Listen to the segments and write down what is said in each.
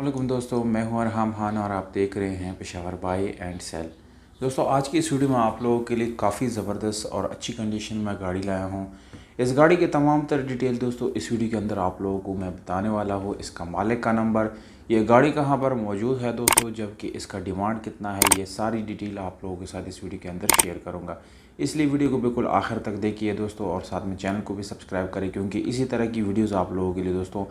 वालेकुम दोस्तों, मैं हूं अरहम खान और आप देख रहे हैं पेशावर बाय एंड सेल। दोस्तों, आज की इस वीडियो में आप लोगों के लिए काफ़ी ज़बरदस्त और अच्छी कंडीशन में गाड़ी लाया हूं। इस गाड़ी के तमाम तर डिटेल दोस्तों इस वीडियो के अंदर आप लोगों को मैं बताने वाला हूं। इसका मालिक का नंबर, ये गाड़ी कहां पर मौजूद है दोस्तों, जबकि इसका डिमांड कितना है, ये सारी डिटेल आप लोगों के साथ इस वीडियो के अंदर शेयर करूँगा। इसलिए वीडियो को बिल्कुल आखिर तक देखिए दोस्तों, और साथ में चैनल को भी सब्सक्राइब करें, क्योंकि इसी तरह की वीडियोज़ आप लोगों के लिए दोस्तों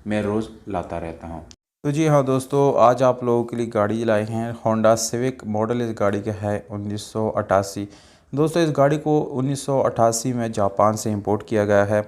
मैं रोज़ लाता रहता हूँ। तो जी हाँ दोस्तों, आज आप लोगों के लिए गाड़ी लाए हैं होंडा सिविक। मॉडल इस गाड़ी का है 1988। दोस्तों, इस गाड़ी को 1988 में जापान से इंपोर्ट किया गया है।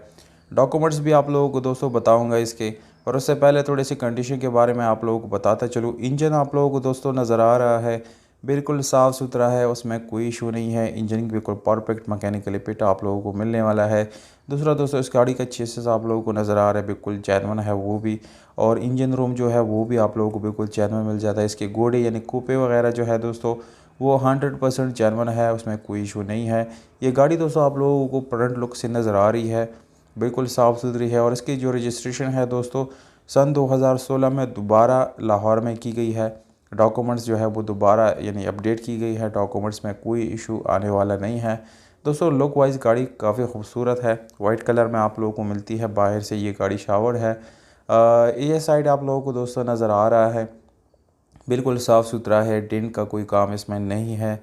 डॉक्यूमेंट्स भी आप लोगों को दोस्तों बताऊंगा इसके, और उससे पहले थोड़ी सी कंडीशन के बारे में आप लोगों को बताता चलूँ। इंजन आप लोगों को दोस्तों नज़र आ रहा है, बिल्कुल साफ़ सुथरा है, उसमें कोई इशू नहीं है। इंजन बिल्कुल परफेक्ट मैकेनिकली फिट आप लोगों को मिलने वाला है। दूसरा दोस्तों, इस गाड़ी का चेसिस आप लोगों को नज़र आ रहा है, बिल्कुल जेन्युइन है वो भी, और इंजन रूम जो है वो भी आप लोगों को बिल्कुल जेन्युइन मिल जाता है। इसके घोड़े यानी कूपे वगैरह जो है दोस्तों वो 100% जेन्युइन है, उसमें कोई इशू नहीं है। ये गाड़ी दोस्तों आप लोगों को फ्रंट लुक से नज़र आ रही है, बिल्कुल साफ़ सुथरी है। और इसकी जो रजिस्ट्रेशन है दोस्तों सन 2016 में दोबारा लाहौर में की गई है। डॉक्यूमेंट्स जो है वो दोबारा यानी अपडेट की गई है, डॉक्यूमेंट्स में कोई इशू आने वाला नहीं है। दोस्तों, लुक वाइज गाड़ी काफ़ी खूबसूरत है, वाइट कलर में आप लोगों को मिलती है। बाहर से ये गाड़ी शावर्ड है। ये साइड आप लोगों को दोस्तों नज़र आ रहा है, बिल्कुल साफ़ सुथरा है, डेंट का कोई काम इसमें नहीं है।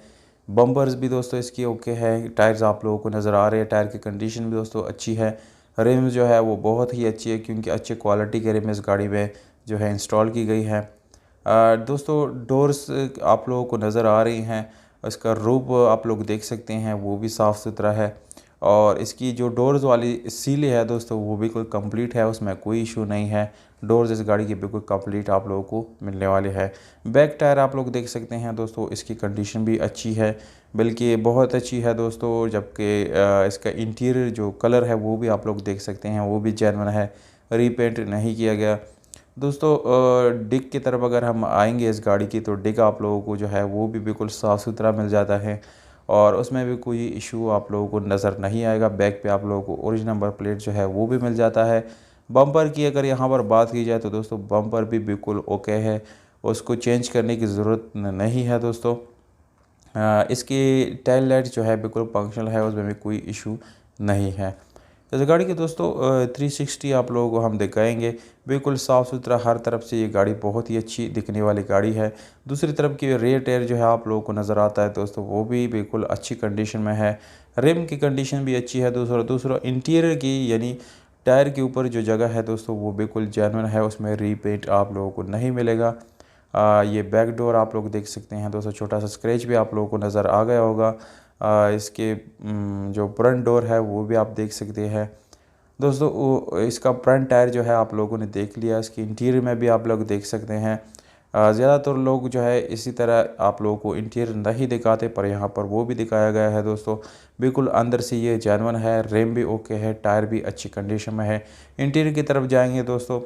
बम्पर्स भी दोस्तों इसकी ओके है। टायर्स आप लोगों को नज़र आ रहे हैं, टायर की कंडीशन भी दोस्तों अच्छी है। रिम जो है वो बहुत ही अच्छी है, क्योंकि अच्छे क्वालिटी के रिम इस गाड़ी में जो है इंस्टॉल की गई है। दोस्तों, डोर्स आप लोगों को नज़र आ रही हैं, इसका रूफ आप लोग देख सकते हैं वो भी साफ़ सुथरा है। और इसकी जो डोर्स वाली सीलें है दोस्तों वो बिल्कुल कंप्लीट है, उसमें कोई इशू नहीं है। डोर्स इस गाड़ी की बिल्कुल कंप्लीट आप लोगों को मिलने वाले हैं। बैक टायर आप लोग देख सकते हैं दोस्तों, इसकी कंडीशन भी अच्छी है, बल्कि बहुत अच्छी है दोस्तों। जबकि इसका इंटीरियर जो कलर है वो भी आप लोग देख सकते हैं, वो भी जेन्युइन है, रीपेंट नहीं किया गया। दोस्तों, डिग की तरफ अगर हम आएंगे इस गाड़ी की, तो डिग आप लोगों को जो है वो भी बिल्कुल साफ़ सुथरा मिल जाता है, और उसमें भी कोई इशू आप लोगों को नज़र नहीं आएगा। बैक पे आप लोगों को ओरिजिनल नंबर प्लेट जो है वो भी मिल जाता है। बम्पर की अगर यहाँ पर बात की जाए तो दोस्तों बम्पर भी बिल्कुल ओके है, उसको चेंज करने की ज़रूरत नहीं है दोस्तों। इसकी टेल लाइट जो है बिल्कुल फंक्शनल है, उसमें भी कोई इशू नहीं है। इस गाड़ी के दोस्तों 360 आप लोगों को हम दिखाएंगे, बिल्कुल साफ़ सुथरा हर तरफ से ये गाड़ी बहुत ही अच्छी दिखने वाली गाड़ी है। दूसरी तरफ की रेयर टायर जो है आप लोगों को नज़र आता है दोस्तों, वो भी बिल्कुल अच्छी कंडीशन में है। रिम की कंडीशन भी अच्छी है। दूसरा इंटीरियर की यानी टायर के ऊपर जो जगह है दोस्तों वो बिल्कुल जेन्युइन है, उसमें रीपेंट आप लोगों को नहीं मिलेगा। ये बैक डोर आप लोग देख सकते हैं दोस्तों, छोटा सा स्क्रैच भी आप लोगों को नज़र आ गया होगा। इसके जो फ्रंट डोर है वो भी आप देख सकते हैं दोस्तों। इसका फ्रंट टायर जो है आप लोगों ने देख लिया, इसकी इंटीरियर में भी आप लोग देख सकते हैं। ज़्यादातर लोग जो है इसी तरह आप लोगों को इंटीरियर नहीं दिखाते, पर यहाँ पर वो भी दिखाया गया है दोस्तों। बिल्कुल अंदर से ये जेन्युइन है, रेम भी ओके है, टायर भी अच्छी कंडीशन में है। इंटीरियर की तरफ जाएंगे दोस्तों,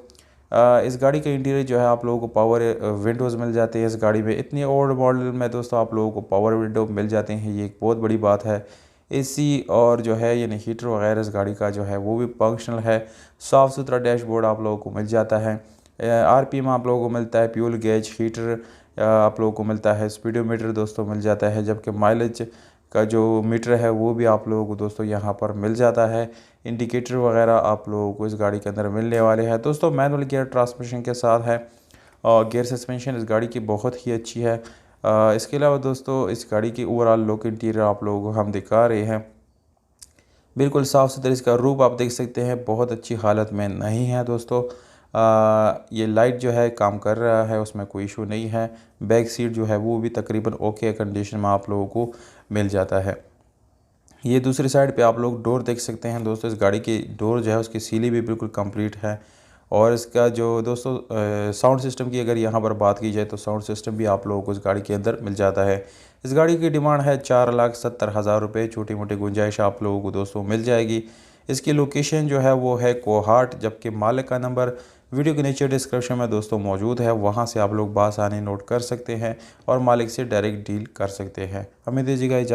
इस गाड़ी का इंटीरियर जो है आप लोगों को पावर विंडोज़ मिल जाते हैं इस गाड़ी में। इतनी ओल्ड मॉडल में दोस्तों आप लोगों को पावर विंडो मिल जाते हैं, ये एक बहुत बड़ी बात है। एसी और जो है यानी हीटर वगैरह इस गाड़ी का जो है वो भी फंक्शनल है। साफ़ सुथरा डैशबोर्ड आप लोगों को मिल जाता है। आरपीएम आप लोगों को मिलता है, फ्यूल गेज, हीटर आप लोगों को मिलता है, स्पीडोमीटर दोस्तों मिल जाता है। जबकि माइलेज का जो मीटर है वो भी आप लोगों को दोस्तों यहाँ पर मिल जाता है। इंडिकेटर वगैरह आप लोगों को इस गाड़ी के अंदर मिलने वाले हैं दोस्तों। मैनुअल गियर ट्रांसमिशन के साथ है, और गियर सस्पेंशन इस गाड़ी की बहुत ही अच्छी है। इसके अलावा दोस्तों इस गाड़ी की ओवरऑल लुक इंटीरियर आप लोगों को हम दिखा रहे हैं, बिल्कुल साफ़ सुथरा। इसका रूफ आप देख सकते हैं बहुत अच्छी हालत में नहीं है दोस्तों। ये लाइट जो है काम कर रहा है, उसमें कोई इशू नहीं है। बैक सीट जो है वो भी तकरीबन ओके कंडीशन में आप लोगों को मिल जाता है। ये दूसरी साइड पे आप लोग डोर देख सकते हैं दोस्तों, इस गाड़ी की डोर जो है उसकी सीली भी बिल्कुल कंप्लीट है। और इसका जो दोस्तों साउंड सिस्टम की अगर यहाँ पर बात की जाए तो साउंड सिस्टम भी आप लोगों को इस गाड़ी के अंदर मिल जाता है। इस गाड़ी की डिमांड है 4,70,000 रुपये, छोटी मोटी गुंजाइश आप लोगों को दोस्तों मिल जाएगी। इसकी लोकेशन जो है वो है कोहाट, जबकि मालिक का नंबर वीडियो के नीचे डिस्क्रिप्शन में दोस्तों मौजूद है, वहाँ से आप लोग बासानी नोट कर सकते हैं और मालिक से डायरेक्ट डील कर सकते हैं। हमें दीजिएगा इजाज़त।